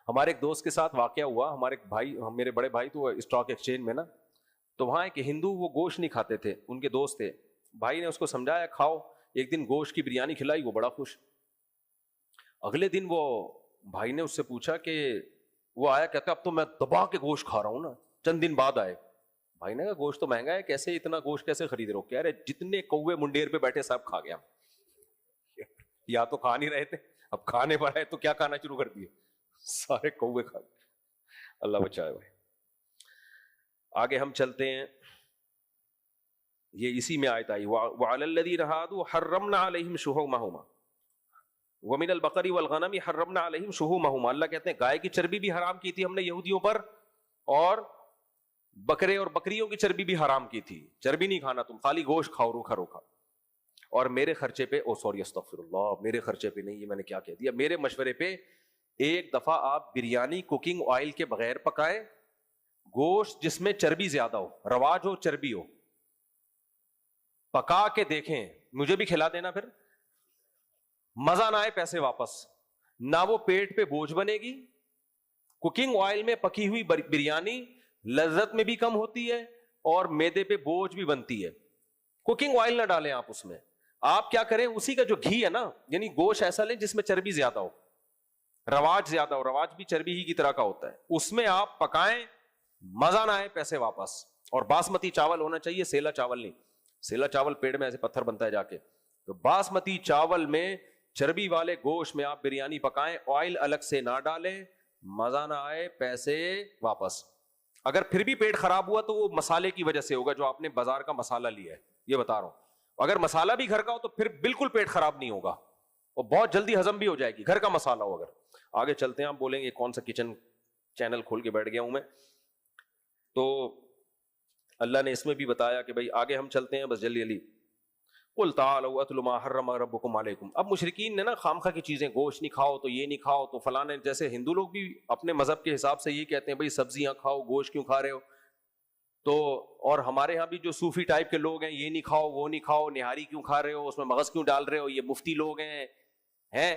ہمارے ایک دوست کے ساتھ واقعہ ہوا. ہمارے بھائی, میرے بڑے بھائی تو اسٹاک ایکسچینج میں نا, تو وہاں ایک ہندو, وہ گوشت نہیں کھاتے تھے, ان کے دوست تھے. بھائی نے اس کو سمجھایا کھاؤ, ایک دن گوشت کی بریانی کھلائی, وہ بڑا خوش. اگلے دن وہ بھائی نے اس سے پوچھا کہ وہ آیا, کہتا اب تو میں دبا کے گوشت کھا رہا ہوں نا. چند دن بعد آئے, بھائی نے کہا گوشت تو مہنگا ہے, کیسے اتنا گوشت کیسے خرید رہے ہو؟ کہہ رہے جتنے کوے منڈیر پہ بیٹھے سب کھا گیا. یا تو کھا نہیں رہے تھے, اب کھانے پر آئے تو کیا کھانا شروع کر دیے, سارے کوے کھا گئے. اللہ بچائے بھائی. آگے ہم چلتے ہیں, یہ اسی میں آیت آئی, وعلی الذین ھادوا حرمنا علیہم شحومہما ومن البقر والغنم حرمنا علیہم شحومہما. اللہ کہتے ہیں گائے کی چربی بھی حرام کی تھی ہم نے یہودیوں پر, اور بکرے اور بکریوں کی چربی بھی حرام کی تھی. چربی نہیں کھانا تم, خالی گوشت کھاؤ روکھا روکھا. اور میرے خرچے پہ, استغفر اللہ, میرے خرچے پہ نہیں, یہ میں نے کیا کہہ دیا, میرے مشورے پہ ایک دفعہ آپ بریانی کوکنگ آئل کے بغیر پکائیں, گوشت جس میں چربی زیادہ ہو, رواج ہو, چربی ہو, پکا کے دیکھیں, مجھے بھی کھلا دینا. پھر مزہ نہ آئے پیسے واپس. نہ وہ پیٹ پہ بوجھ بنے گی. کوکنگ آئل میں پکی ہوئی بریانی لذت میں بھی کم ہوتی ہے اور میدے پہ بوجھ بھی بنتی ہے. کوکنگ آئل نہ ڈالیں آپ اس میں. آپ کیا کریں, اسی کا جو گھی ہے نا, یعنی گوشت ایسا لیں جس میں چربی زیادہ ہو, رواج زیادہ ہو, رواج بھی چربی ہی کی طرح کا ہوتا ہے, اس میں آپ پکائیں, مزہ نہ آئے پیسے واپس. اور باسمتی چاول ہونا چاہیے, سیلا چاول نہیں. سیلا چاول پیڑ میں ایسے پتھر بنتا ہے جا کے. تو باسمتی چاول میں, چربی والے گوشت میں آپ بریانی پکائیں, آئل الگ سے نہ ڈالیں, مزہ نہ آئے پیسے واپس. اگر پھر بھی پیٹ خراب ہوا تو وہ مسالے کی وجہ سے ہوگا, جو آپ نے بازار کا مسالہ لیا ہے, یہ بتا رہا ہوں. اگر مسالہ بھی گھر کا ہو تو پھر بالکل پیٹ خراب نہیں ہوگا, اور بہت جلدی ہضم بھی ہو جائے گی, گھر کا مسالہ ہو. اگر آگے چلتے ہیں, آپ بولیں گے کون سا کچن چینل کھول کے بیٹھ گیا ہوں میں, تو اللہ نے اس میں بھی بتایا کہ بھائی آگے ہم چلتے ہیں بس جلدی جلدی. قل تعالوا اتل ما حرم ربکم علیکم. اب مشرکین نے نا خامخواہ کی چیزیں, گوشت نہیں کھاؤ تو یہ نہیں کھاؤ تو فلانے, جیسے ہندو لوگ بھی اپنے مذہب کے حساب سے یہ کہتے ہیں بھائی سبزیاں کھاؤ, گوشت کیوں کھا رہے ہو. تو اور ہمارے ہاں بھی جو صوفی ٹائپ کے لوگ ہیں, یہ نہیں کھاؤ وہ نہیں کھاؤ, نہاری کیوں کھا رہے ہو, اس میں مغز کیوں ڈال رہے ہو, یہ مفتی لوگ ہیں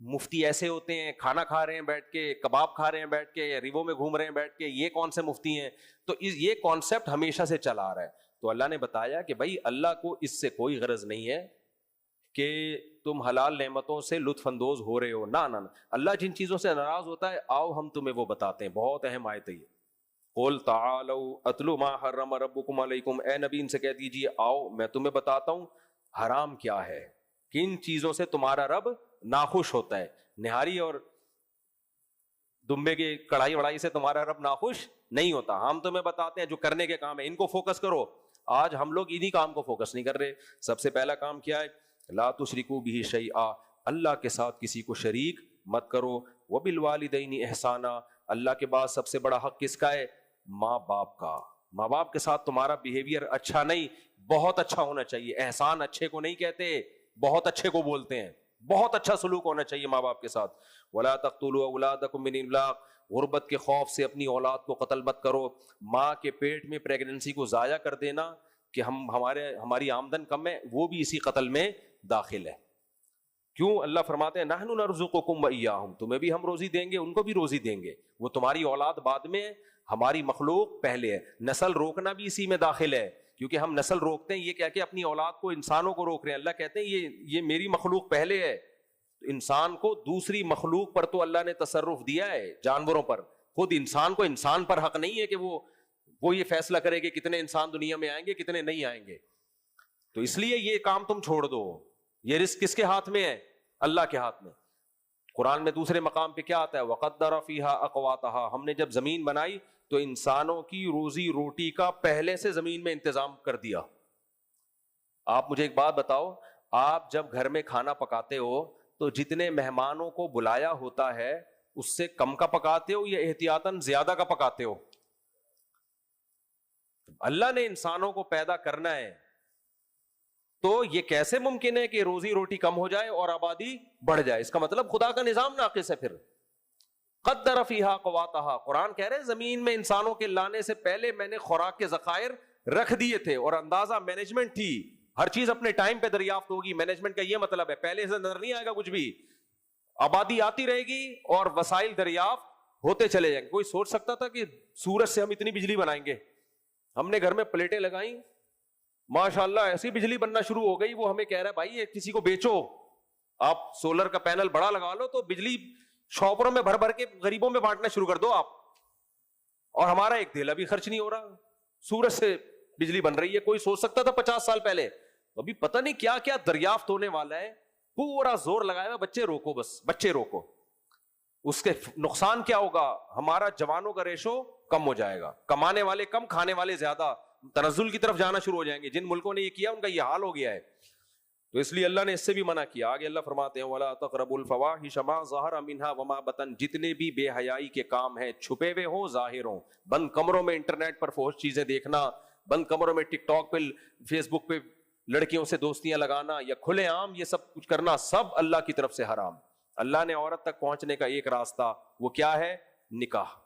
مفتی ایسے ہوتے ہیں, کھانا کھا رہے ہیں بیٹھ کے, کباب کھا رہے ہیں بیٹھ کے, ریوو میں گھوم رہے ہیں بیٹھ کے, یہ کون سے مفتی ہیں. تو یہ کانسیپٹ ہمیشہ سے چلا آ رہا ہے. تو اللہ نے بتایا کہ بھائی اللہ کو اس سے کوئی غرض نہیں ہے کہ تم حلال نعمتوں سے لطف اندوز ہو رہے ہو, نہ. اللہ جن چیزوں سے ناراض ہوتا ہے, آؤ ہم تمہیں وہ بتاتے ہیں. بہت اہم آیت ہے یہ. قل تعالوا اتل ما حرم ربکم علیکم. اے نبی ان سے کہہ دیجیے آؤ میں تمہیں بتاتا ہوں حرام کیا ہے, کن چیزوں سے تمہارا رب ناخوش ہوتا ہے. نہاری اور دمبے کی کڑھائی وڑائی سے تمہارا رب ناخوش نہیں ہوتا. ہم تمہیں بتاتے ہیں جو کرنے کے کام ہے ان کو فوکس کرو. آج ہم لوگ انہی کام کو فوکس نہیں کر رہے. سب سے پہلا کام کیا ہے, لا تشرکوا بہ شیئا, اللہ کے ساتھ کسی کو شریک مت کرو. وبالوالدین احسانا, اللہ کے بعد سب سے بڑا حق کس کا ہے, ماں باپ کا. ماں باپ کے ساتھ تمہارا بیہیویئر اچھا نہیں, بہت اچھا ہونا چاہیے. احسان اچھے کو نہیں کہتے, بہت اچھے کو بولتے ہیں. بہت اچھا سلوک ہونا چاہیے ماں باپ کے ساتھ. ولا تقتلوا اولادکم من املاق, غربت کے خوف سے اپنی اولاد کو قتل مت کرو. ماں کے پیٹ میں پریگننسی کو ضائع کر دینا کہ ہماری آمدن کم ہے, وہ بھی اسی قتل میں داخل ہے. کیوں؟ اللہ فرماتے ہیں نحن نرزقکم وإیاہم, تمہیں بھی ہم روزی دیں گے ان کو بھی روزی دیں گے. وہ تمہاری اولاد بعد میں, ہماری مخلوق پہلے ہے. نسل روکنا بھی اسی میں داخل ہے, کیونکہ ہم نسل روکتے ہیں یہ کہہ کے اپنی اولاد کو, انسانوں کو روک رہے ہیں. اللہ کہتے ہیں یہ میری مخلوق پہلے ہے. انسان کو دوسری مخلوق پر تو اللہ نے تصرف دیا ہے, جانوروں پر. خود انسان کو انسان پر حق نہیں ہے کہ وہ یہ فیصلہ کرے کہ کتنے انسان دنیا میں آئیں گے کتنے نہیں آئیں گے. تو اس لیے یہ کام تم چھوڑ دو. یہ رزق کس کے ہاتھ میں ہے؟ اللہ کے ہاتھ میں. قرآن میں دوسرے مقام پہ کیا آتا ہے, وقدر فیہا اقواتہا, ہم نے جب زمین بنائی تو انسانوں کی روزی روٹی کا پہلے سے زمین میں انتظام کر دیا. آپ مجھے ایک بات بتاؤ, آپ جب گھر میں کھانا پکاتے ہو تو جتنے مہمانوں کو بلایا ہوتا ہے اس سے کم کا پکاتے ہو یا احتیاطاً زیادہ کا پکاتے ہو؟ اللہ نے انسانوں کو پیدا کرنا ہے تو یہ کیسے ممکن ہے کہ روزی روٹی کم ہو جائے اور آبادی بڑھ جائے؟ اس کا مطلب خدا کا نظام ناقص ہے. پھر قدر فیہا قواتہا, قرآن کہہ رہے ہیں زمین میں انسانوں کے لانے سے پہلے میں نے خوراک کے ذخائر رکھ دیے تھے اور اندازہ مینجمنٹ تھی. ہر چیز اپنے ٹائم پہ دریافت ہوگی. مینجمنٹ کا یہ مطلب ہے پہلے سے نظر نہیں آئے گا کچھ بھی. آبادی آتی رہے گی اور وسائل دریافت ہوتے چلے جائیں گے. کوئی سوچ سکتا تھا کہ سورج سے ہم اتنی بجلی بنائیں گے؟ ہم نے گھر میں پلیٹیں لگائیں, ماشاءاللہ ایسی بجلی بننا شروع ہو گئی. وہ ہمیں کہہ رہا ہے بھائی یہ کسی کو بیچو, آپ سولر کا پینل بڑا لگا لو تو بجلی شاپروں میں بھر بھر کے غریبوں میں بانٹنا شروع کر دو آپ, اور ہمارا ایک دھیلا بھی خرچ نہیں ہو رہا. سورج سے بجلی بن رہی ہے. کوئی سوچ سکتا تھا 50 سال پہلے؟ ابھی پتہ نہیں کیا کیا دریافت ہونے والا ہے. پورا زور لگایا ہوا بچے روکو, بس بچے روکو. اس کے نقصان کیا ہوگا؟ ہمارا جوانوں کا ریشو کم ہو جائے گا, کمانے والے کم, کھانے والے زیادہ, تنزل کی طرف جانا شروع ہو جائیں گے. جن ملکوں نے یہ کیا ان کا یہ حال ہو گیا ہے. تو اس لیے اللہ نے اس سے بھی منع کیا. آگے اللہ فرماتے ہیں وَلَا تَقْرَبُوا الْفَوَاحِشَ مَا ظَهَرَ مِنْهَا وَمَا بَطَنَ, جتنے بھی بے حیائی کے کام ہیں, چھپے ہوئے ہوں ظاہر ہوں. بند کمروں میں انٹرنیٹ پر فحش چیزیں دیکھنا, بند کمروں میں ٹک ٹاک پہ, فیس بک پہ لڑکیوں سے دوستیاں لگانا, یا کھلے عام یہ سب کچھ کرنا, سب اللہ کی طرف سے حرام. اللہ نے عورت تک پہنچنے کا ایک راستہ, وہ کیا ہے؟ نکاح.